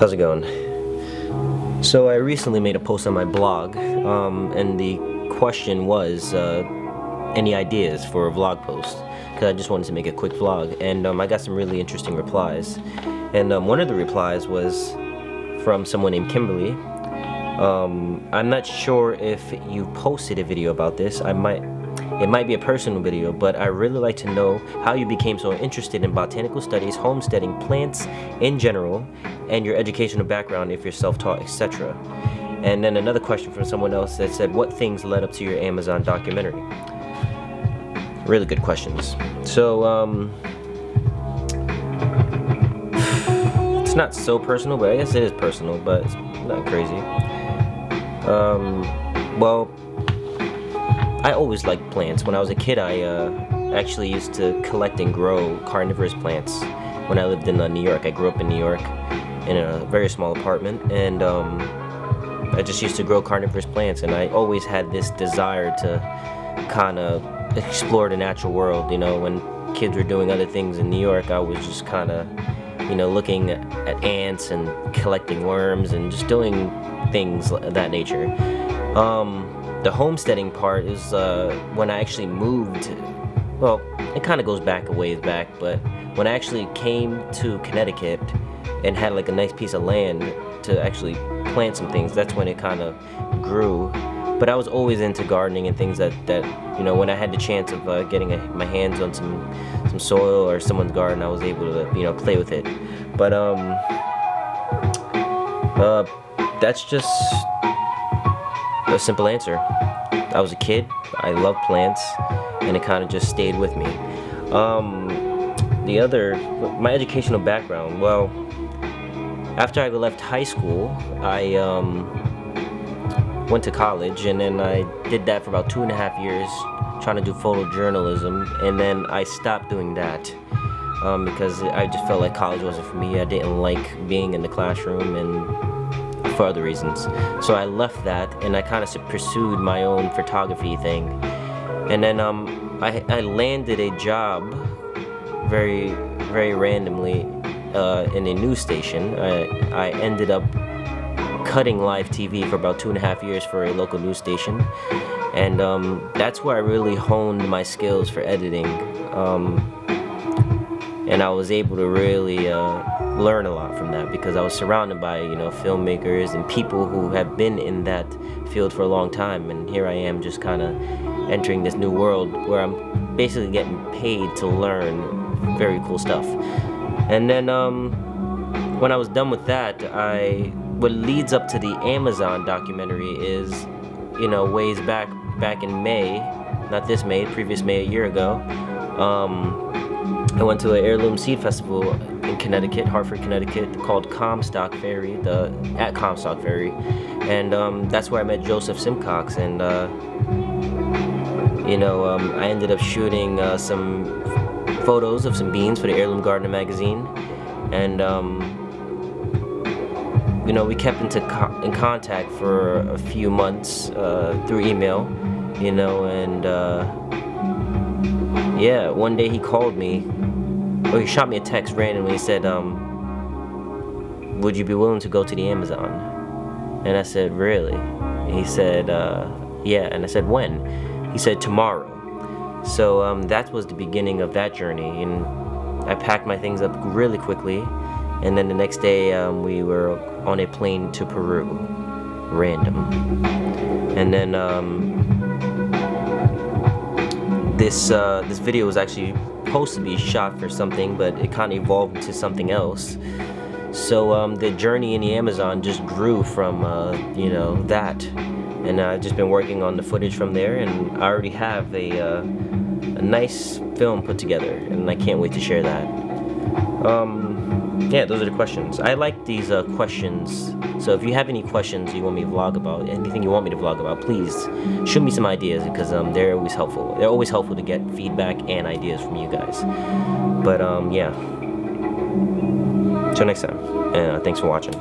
How's it going? So I recently made a post on my blog, and the question was, any ideas for a vlog post? Because I just wanted to make a quick vlog, and I got some really interesting replies. And one of the replies was from someone named Kimberly. I'm not sure if you posted a video about this. It might be a personal video, but I really like to know how you became so interested in botanical studies, homesteading, plants in general, and your educational background if you're self-taught, etc. And then another question from someone else that said, what things led up to your Amazon documentary? Really good questions. So, it's not so personal, but I guess it is personal, but it's not crazy. Well, I always liked plants. When I was a kid, I actually used to collect and grow carnivorous plants when I lived in New York. I grew up in New York in a very small apartment, and I just used to grow carnivorous plants, and I always had this desire to kind of explore the natural world. You know, when kids were doing other things in New York, I was just kind of, you know, looking at ants and collecting worms and just doing things of that nature. The homesteading part is when I actually moved. Well, it kind of goes back a ways back, but when I actually came to Connecticut and had like a nice piece of land to actually plant some things, that's when it kind of grew. But I was always into gardening and things that you know, when I had the chance of getting my hands on some soil or someone's garden, I was able to, you know, play with it. But that's just a simple answer. I was a kid, I loved plants, and it kind of just stayed with me. My educational background, well, after I left high school, I went to college, and then I did that for about 2.5 years, trying to do photojournalism, and then I stopped doing that because I just felt like college wasn't for me. I didn't like being in the classroom, and for other reasons. So I left that, and I kind of pursued my own photography thing. And then I landed a job very, very randomly in a news station. I ended up cutting live TV for about 2.5 years for a local news station. And that's where I really honed my skills for editing. And I was able to really learn a lot from that, because I was surrounded by, you know, filmmakers and people who have been in that field for a long time, and here I am just kind of entering this new world where I'm basically getting paid to learn very cool stuff. And then when I was done with that, what leads up to the Amazon documentary is, you know, ways back in May, not this May, previous May, a year ago, I went to an heirloom seed festival in Connecticut, Hartford, Connecticut, called Comstock Ferry, at Comstock Ferry, and that's where I met Joseph Simcox, and you know, I ended up shooting some photos of some beans for the Heirloom Gardener magazine, and you know, we kept in contact for a few months through email, you know, and yeah, one day he called me, or he shot me a text randomly. He said, would you be willing to go to the Amazon? And I said, really? And he said, yeah. And I said, when? He said, tomorrow. So that was the beginning of that journey, and I packed my things up really quickly, and then the next day we were on a plane to Peru, random. And then this video was actually supposed to be shot for something, but it kind of evolved into something else. So the journey in the Amazon just grew from you know, that, and I've just been working on the footage from there, and I already have a nice film put together, and I can't wait to share that. Yeah, those are the questions. I like these questions, so if you have any questions you want me to vlog about, anything you want me to vlog about, please shoot me some ideas, because they're always helpful. They're always helpful to get feedback and ideas from you guys. But yeah, till next time, and thanks for watching.